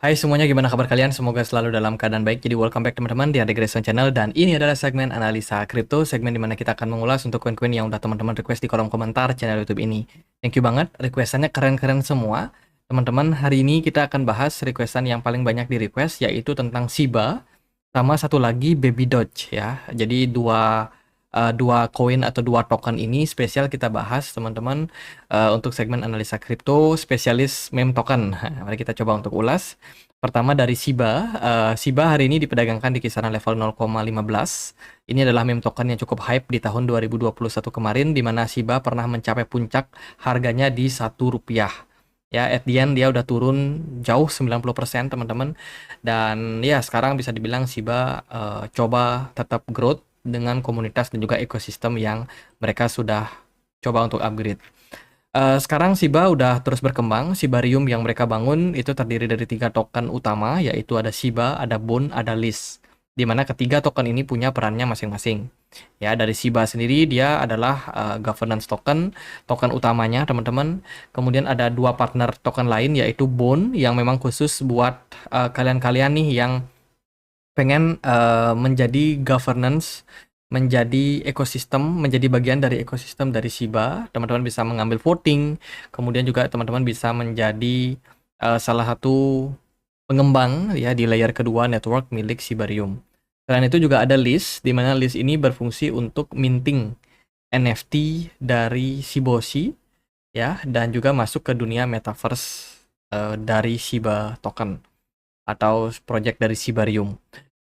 Hai semuanya, gimana kabar kalian? Semoga selalu dalam keadaan baik. Jadi welcome back teman-teman di Ade Grayson Channel. Dan ini adalah segmen analisa kripto, segmen dimana kita akan mengulas untuk koin-koin yang udah teman-teman request di kolom komentar channel YouTube ini. Thank you banget, requestannya keren-keren semua. Teman-teman, hari ini kita akan bahas requestan yang paling banyak di request, yaitu tentang Shiba, sama satu lagi Baby Doge ya. Jadi dua koin atau dua token ini spesial kita bahas teman-teman untuk segmen analisa kripto spesialis meme token. Mari kita coba untuk ulas. Pertama dari Shiba. Shiba hari ini diperdagangkan di kisaran level 0,15. Ini adalah meme token yang cukup hype di tahun 2021 kemarin, di mana Shiba pernah mencapai puncak harganya di Rp1. Ya, at the end dia udah turun jauh 90% teman-teman. Dan ya sekarang bisa dibilang Shiba coba tetap growth dengan komunitas dan juga ekosistem yang mereka sudah coba untuk upgrade. Sekarang Shiba udah terus berkembang. Shibarium yang mereka bangun itu terdiri dari 3 token utama, yaitu ada Shiba, ada Bond, ada Liz. Di mana ketiga token ini punya perannya masing-masing. Ya, dari Shiba sendiri dia adalah governance token, token utamanya teman-teman. Kemudian ada 2 partner token lain, yaitu Bond yang memang khusus buat kalian-kalian nih yang pengen menjadi governance, menjadi ekosistem, menjadi bagian dari ekosistem dari Shiba. Teman-teman bisa mengambil voting, kemudian juga teman-teman bisa menjadi salah satu pengembang ya di layer kedua network milik Shibarium. Selain itu juga ada list, di mana list ini berfungsi untuk minting NFT dari Shiboshi ya, dan juga masuk ke dunia metaverse dari Shiba token atau project dari Shibarium.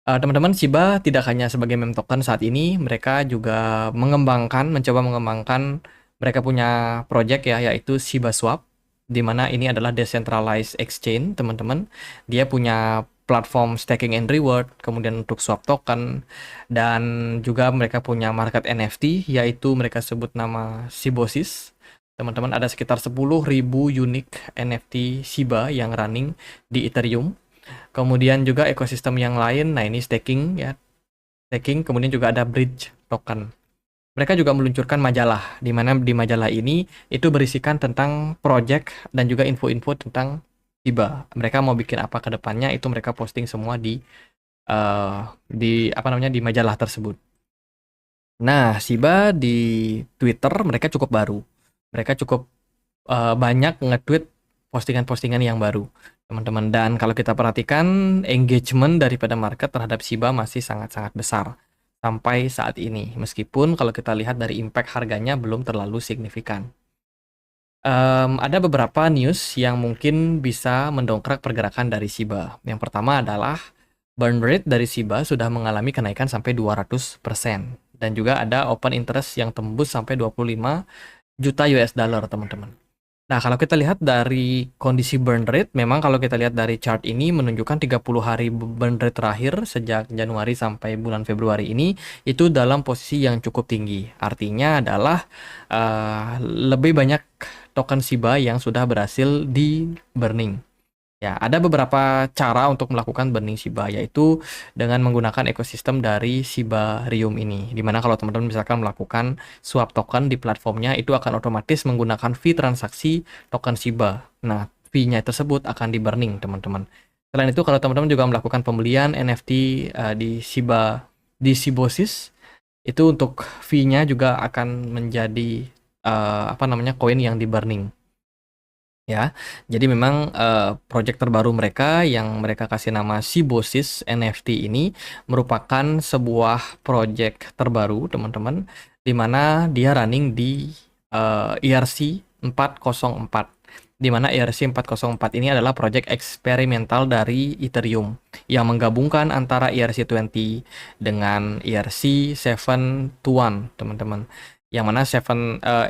Teman-teman, Shiba tidak hanya sebagai meme token saat ini, mereka juga mencoba mengembangkan mereka punya project ya, yaitu Shiba Swap, di mana ini adalah decentralized exchange, teman-teman. Dia punya platform staking and reward, kemudian untuk swap token, dan juga mereka punya market NFT, yaitu mereka sebut nama Shibosis. Teman-teman, ada sekitar 10.000 unique NFT Shiba yang running di Ethereum. Kemudian juga ekosistem yang lain, nah ini staking ya, staking, kemudian juga ada bridge token. Mereka juga meluncurkan majalah, di mana di majalah ini itu berisikan tentang project dan juga info-info tentang Shiba. Mereka mau bikin apa ke depannya, itu mereka posting semua di apa namanya di majalah tersebut. Nah, Shiba di Twitter mereka cukup baru. Mereka cukup banyak nge-tweet postingan-postingan yang baru, teman-teman. Dan kalau kita perhatikan, engagement daripada market terhadap Shiba masih sangat-sangat besar sampai saat ini. Meskipun kalau kita lihat dari impact harganya belum terlalu signifikan. Ada beberapa news yang mungkin bisa mendongkrak pergerakan dari Shiba. Yang pertama adalah burn rate dari Shiba sudah mengalami kenaikan sampai 200%. Dan juga ada open interest yang tembus sampai 25 juta US dollar, teman-teman. Nah, kalau kita lihat dari kondisi burn rate, memang kalau kita lihat dari chart ini menunjukkan 30 hari burn rate terakhir sejak Januari sampai bulan Februari ini itu dalam posisi yang cukup tinggi. Artinya adalah lebih banyak token Shiba yang sudah berhasil di burning. Ya, ada beberapa cara untuk melakukan burning Shiba, yaitu dengan menggunakan ekosistem dari Shibarium ini. Dimana kalau teman-teman misalkan melakukan swap token di platformnya, itu akan otomatis menggunakan fee transaksi token Shiba. Nah, fee-nya tersebut akan di burning, teman-teman. Selain itu, kalau teman-teman juga melakukan pembelian NFT di Shibosis, itu untuk fee-nya juga akan menjadi apa namanya koin yang di burning. Ya, jadi memang project terbaru mereka yang mereka kasih nama Shibosis NFT ini merupakan sebuah project terbaru, teman-teman, di mana dia running di ERC 404. Di mana ERC 404 ini adalah project eksperimental dari Ethereum yang menggabungkan antara ERC20 dengan ERC721, teman-teman. Yang mana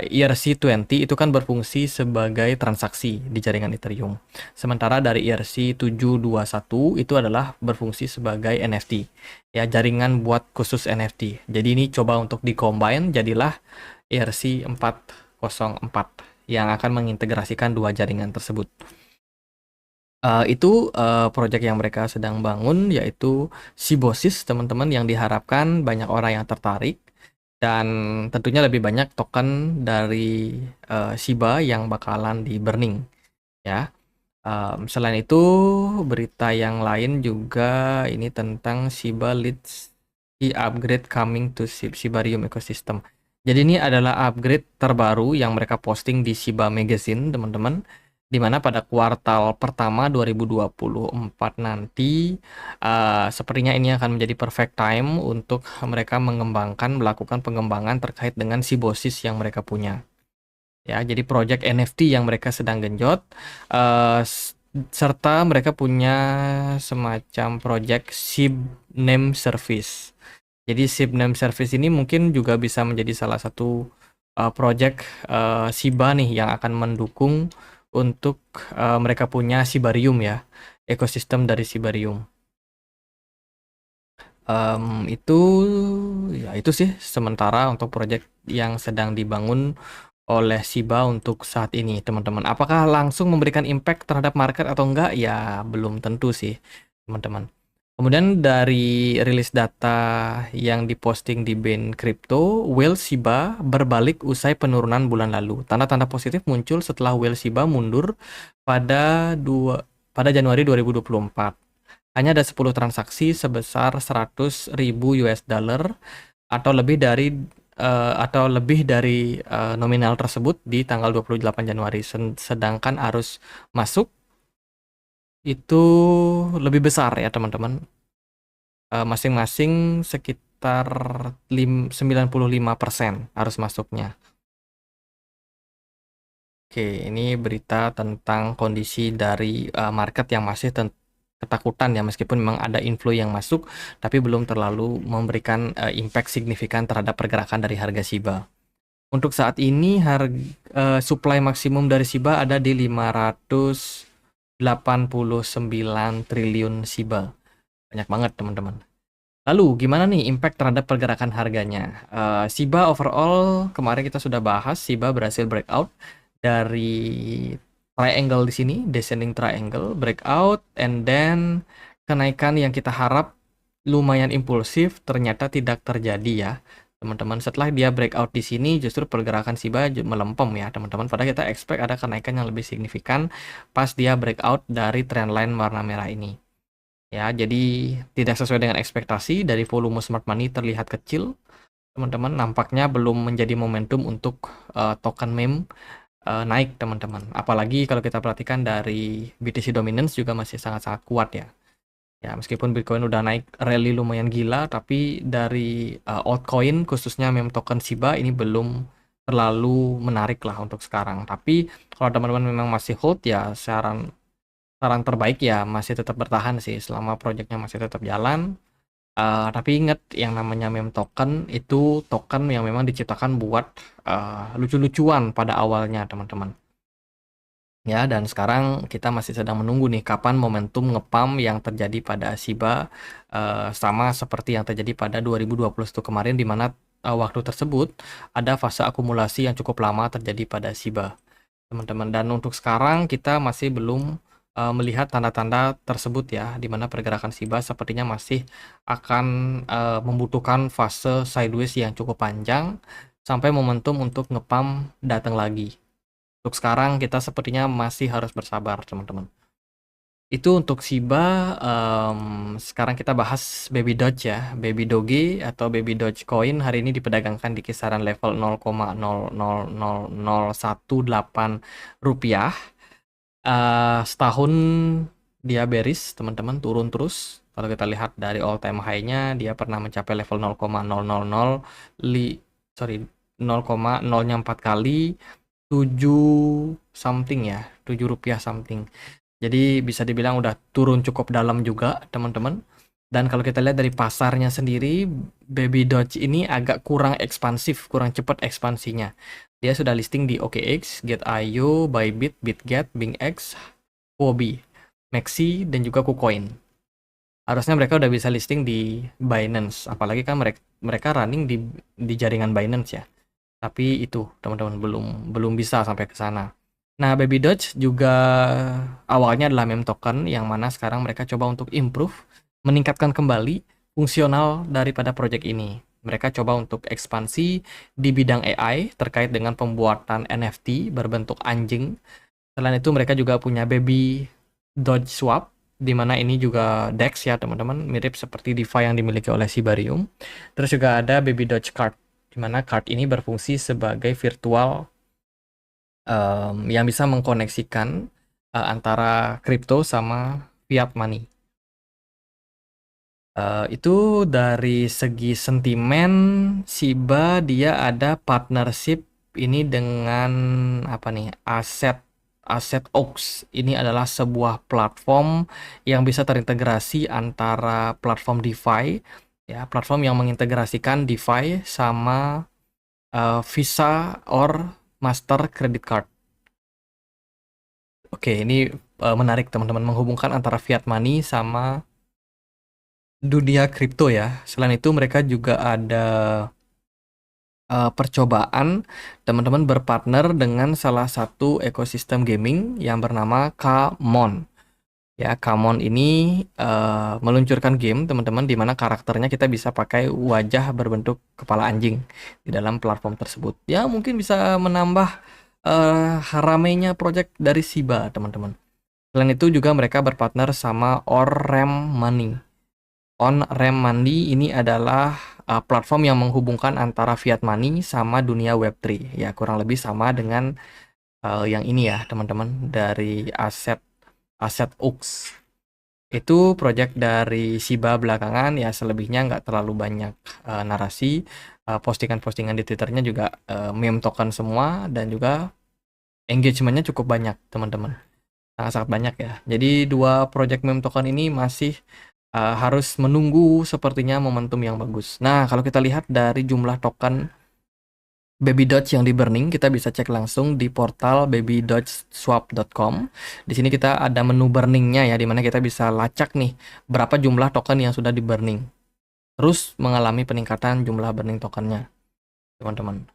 ERC20 itu kan berfungsi sebagai transaksi di jaringan Ethereum. Sementara dari ERC721 itu adalah berfungsi sebagai NFT. Ya, jaringan buat khusus NFT. Jadi ini coba untuk di-combine jadilah ERC404 yang akan mengintegrasikan dua jaringan tersebut. Itu project yang mereka sedang bangun, yaitu Shibosis, teman-teman, yang diharapkan banyak orang yang tertarik. Dan tentunya lebih banyak token dari Shiba yang bakalan di burning ya. Selain itu, berita yang lain juga ini tentang Shiba leads key upgrade coming to Shibarium ecosystem. Jadi ini adalah upgrade terbaru yang mereka posting di Shiba Magazine, teman-teman. Di mana pada kuartal pertama 2024 nanti, sepertinya ini akan menjadi perfect time untuk mereka melakukan pengembangan terkait dengan Shibosis yang mereka punya. Ya, jadi project NFT yang mereka sedang genjot, serta mereka punya semacam project SHIB name service. Jadi SHIB name service ini mungkin juga bisa menjadi salah satu project Shiba nih yang akan mendukung untuk mereka punya Shibarium ya, ekosistem dari Shibarium. Itu ya itu sih sementara untuk project yang sedang dibangun oleh Shiba untuk saat ini, teman-teman. Apakah langsung memberikan impact terhadap market atau enggak? Ya, belum tentu sih, teman-teman. Kemudian dari rilis data yang diposting di Bain Crypto, whale Shiba berbalik usai penurunan bulan lalu. Tanda-tanda positif muncul setelah whale Shiba mundur pada Januari 2024. Hanya ada 10 transaksi sebesar 100.000 US dollar atau lebih dari nominal tersebut di tanggal 28 Januari. Sedangkan arus masuk itu lebih besar ya, teman-teman. Masing-masing sekitar 95% arus masuknya. Oke, ini berita tentang kondisi dari market yang masih ketakutan ya, meskipun memang ada inflow yang masuk, tapi belum terlalu memberikan impact signifikan terhadap pergerakan dari harga Shiba. Untuk saat ini supply maksimum dari Shiba ada di 589 triliun Shiba. Banyak banget, teman-teman. Lalu gimana nih impact terhadap pergerakan harganya? Shiba overall kemarin kita sudah bahas, Shiba berhasil breakout dari triangle di sini, descending triangle, breakout, and then kenaikan yang kita harap lumayan impulsif ternyata tidak terjadi ya, teman-teman. Setelah dia breakout di sini, justru pergerakan Shiba melempem ya, teman-teman. Padahal kita expect ada kenaikan yang lebih signifikan pas dia breakout dari trendline warna merah ini. Ya, jadi tidak sesuai dengan ekspektasi. Dari volume smart money terlihat kecil, teman-teman. Nampaknya belum menjadi momentum untuk token meme naik, teman-teman. Apalagi kalau kita perhatikan dari BTC dominance juga masih sangat-sangat kuat ya. Ya, meskipun Bitcoin udah naik rally lumayan gila, tapi dari altcoin khususnya meme token Shiba ini belum terlalu menarik lah untuk sekarang. Tapi kalau teman-teman memang masih hold ya, saran terbaik ya masih tetap bertahan sih selama proyeknya masih tetap jalan. Tapi ingat, yang namanya meme token itu token yang memang diciptakan buat lucu-lucuan pada awalnya, teman-teman. Ya, dan sekarang kita masih sedang menunggu nih kapan momentum ngepump yang terjadi pada Shiba, sama seperti yang terjadi pada 2021 kemarin, di mana waktu tersebut ada fase akumulasi yang cukup lama terjadi pada Shiba, teman-teman. Dan untuk sekarang kita masih belum melihat tanda-tanda tersebut ya, di mana pergerakan Shiba sepertinya masih akan membutuhkan fase sideways yang cukup panjang sampai momentum untuk ngepump datang lagi. Untuk sekarang kita sepertinya masih harus bersabar, teman-teman. Itu untuk Shiba. Sekarang kita bahas Baby Doge ya. Baby Doge atau Baby Doge Coin hari ini diperdagangkan di kisaran level 0,000018 rupiah. Setahun dia bearish, teman-teman, turun terus. Kalau kita lihat dari all time high-nya, dia pernah mencapai level 0,000 4 kali 7 something ya, 7 rupiah something. Jadi bisa dibilang udah turun cukup dalam juga, teman-teman. Dan kalau kita lihat dari pasarnya sendiri, Baby Doge ini agak kurang ekspansif, kurang cepat ekspansinya. Dia sudah listing di OKX, Get.io, Bybit, BitGet, BingX, Huobi, Maxi, dan juga KuCoin. Harusnya mereka udah bisa listing di Binance, apalagi kan mereka running di jaringan Binance ya. Tapi itu, teman-teman, belum bisa sampai ke sana. Nah, Baby Doge juga awalnya adalah meme token yang mana sekarang mereka coba untuk improve, meningkatkan kembali fungsional daripada project ini. Mereka coba untuk ekspansi di bidang AI terkait dengan pembuatan NFT berbentuk anjing. Selain itu mereka juga punya Baby Doge Swap, di mana ini juga DEX ya teman-teman, mirip seperti DeFi yang dimiliki oleh Sibarium. Terus juga ada Baby Doge Card, di mana card ini berfungsi sebagai virtual yang bisa mengkoneksikan antara kripto sama fiat money. Itu dari segi sentimen Shiba, dia ada partnership ini dengan apa nih, Aset Oaks. Ini adalah sebuah platform yang bisa terintegrasi antara platform DeFi, ya, platform yang mengintegrasikan DeFi sama Visa or Master Credit Card. Oke, ini menarik teman-teman, menghubungkan antara fiat money sama dunia kripto ya. Selain itu mereka juga ada percobaan teman-teman berpartner dengan salah satu ekosistem gaming yang bernama Kamon. Ya, Kamon ini meluncurkan game teman-teman di mana karakternya kita bisa pakai wajah berbentuk kepala anjing di dalam platform tersebut. Ya, mungkin bisa menambah ramainya project dari Shiba teman-teman. Selain itu juga mereka berpartner sama OnRamp Money. OnRamp Money ini adalah platform yang menghubungkan antara fiat money sama dunia Web3. Ya, kurang lebih sama dengan yang ini ya, teman-teman, dari aset Ux. Itu project dari Shiba belakangan, ya selebihnya nggak terlalu banyak narasi. Postingan-postingan di Twitternya juga meme token semua, dan juga engagementnya cukup banyak, teman-teman. Sangat-sangat banyak ya. Jadi dua project meme token ini masih harus menunggu sepertinya momentum yang bagus. Nah, kalau kita lihat dari jumlah token Baby Doge yang di burning, kita bisa cek langsung di portal babydodgeswap.com. Di sini kita ada menu burningnya ya, dimana kita bisa lacak nih berapa jumlah token yang sudah di burning. Terus mengalami peningkatan jumlah burning tokennya, teman-teman.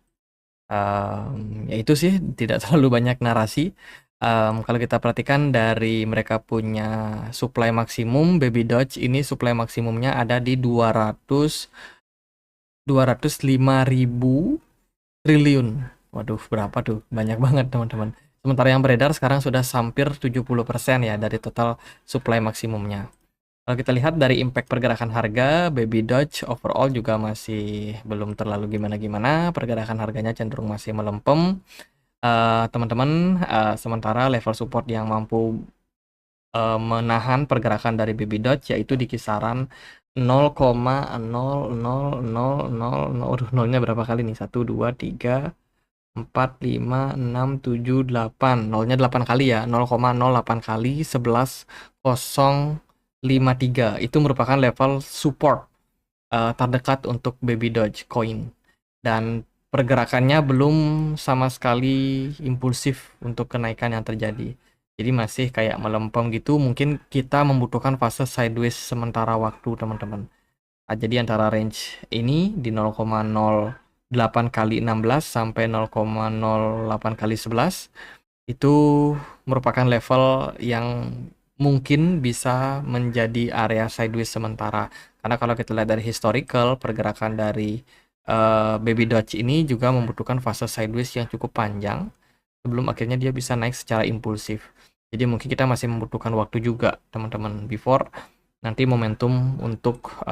Ya itu sih, tidak terlalu banyak narasi. Kalau kita perhatikan dari mereka punya supply maksimum, Baby Doge ini supply maksimumnya ada di 205.000 triliun. Waduh, berapa tuh? Banyak banget teman-teman. Sementara yang beredar sekarang sudah hampir 70% ya dari total supply maksimumnya. Kalau kita lihat dari impact pergerakan harga, Baby Doge overall juga masih belum terlalu gimana-gimana. Pergerakan harganya cenderung masih melempem. Teman-teman, sementara level support yang mampu menahan pergerakan dari Baby Doge yaitu di kisaran 0,00000. Aduh, nolnya berapa kali nih? 1, 2, 3, 4, 5, 6, 7, 8. Nolnya 8 kali ya. 0,08 kali 11,053. Itu merupakan level support terdekat untuk Baby Doge coin. Dan pergerakannya belum sama sekali impulsif untuk kenaikan yang terjadi. Jadi masih kayak melempem gitu. Mungkin kita membutuhkan fase sideways sementara waktu, teman-teman. Jadi antara range ini di 0,08 kali 16 sampai 0,08 kali 11 itu merupakan level yang mungkin bisa menjadi area sideways sementara. Karena kalau kita lihat dari historical, pergerakan dari Baby Doge ini juga membutuhkan fase sideways yang cukup panjang sebelum akhirnya dia bisa naik secara impulsif. Jadi mungkin kita masih membutuhkan waktu juga, teman-teman, before nanti momentum untuk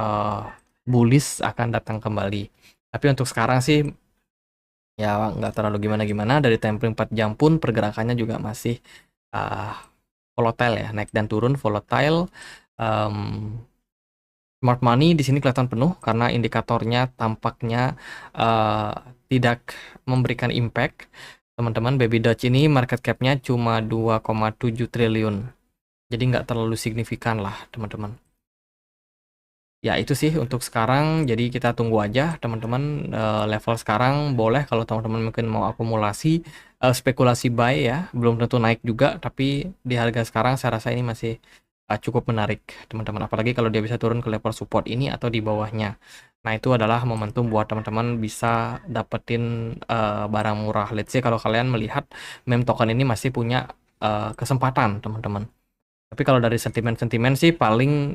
bullish akan datang kembali. Tapi untuk sekarang sih ya nggak terlalu gimana-gimana. Dari time frame 4 jam pun pergerakannya juga masih volatile ya, naik dan turun volatile. Smart money di sini kelihatan penuh karena indikatornya tampaknya tidak memberikan impact. Teman-teman, Baby Doge ini market cap-nya cuma 2,7 triliun. Jadi nggak terlalu signifikan lah, teman-teman. Ya itu sih untuk sekarang, jadi kita tunggu aja teman-teman. Level sekarang boleh kalau teman-teman mungkin mau akumulasi, spekulasi buy ya, belum tentu naik juga, tapi di harga sekarang saya rasa ini masih cukup menarik teman-teman, apalagi kalau dia bisa turun ke level support ini atau di bawahnya. Nah itu adalah momentum buat teman-teman bisa dapetin barang murah. Let's say kalau kalian melihat meme token ini masih punya kesempatan teman-teman. Tapi kalau dari sentimen-sentimen sih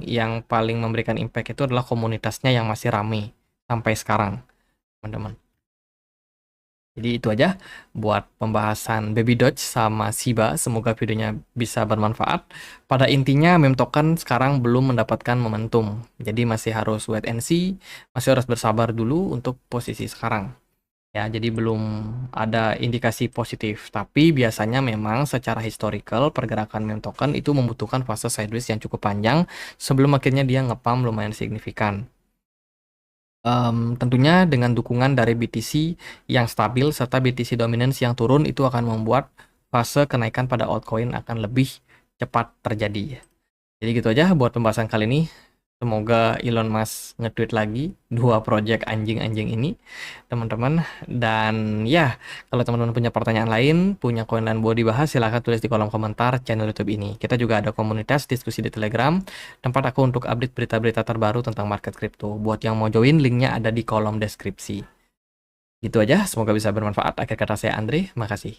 yang paling memberikan impact itu adalah komunitasnya yang masih rame sampai sekarang, teman-teman. Jadi itu aja buat pembahasan Baby Doge sama Shiba. Semoga videonya bisa bermanfaat. Pada intinya meme token sekarang belum mendapatkan momentum. Jadi masih harus wait and see, masih harus bersabar dulu untuk posisi sekarang. Ya, jadi belum ada indikasi positif. Tapi biasanya memang secara historical pergerakan meme token itu membutuhkan fase sideways yang cukup panjang sebelum akhirnya dia ngepump lumayan signifikan. Tentunya dengan dukungan dari BTC yang stabil serta BTC dominance yang turun itu akan membuat fase kenaikan pada altcoin akan lebih cepat terjadi. Jadi gitu aja buat pembahasan kali ini. Semoga Elon Musk nge-tweet lagi 2 project anjing-anjing ini, teman-teman. Dan ya, kalau teman-teman punya pertanyaan lain, punya koin lain mau dibahas, silahkan tulis di kolom komentar channel YouTube ini. Kita juga ada komunitas diskusi di Telegram, tempat aku untuk update berita-berita terbaru tentang market crypto. Buat yang mau join, linknya ada di kolom deskripsi. Gitu aja, semoga bisa bermanfaat. Akhir kata saya Andre, makasih.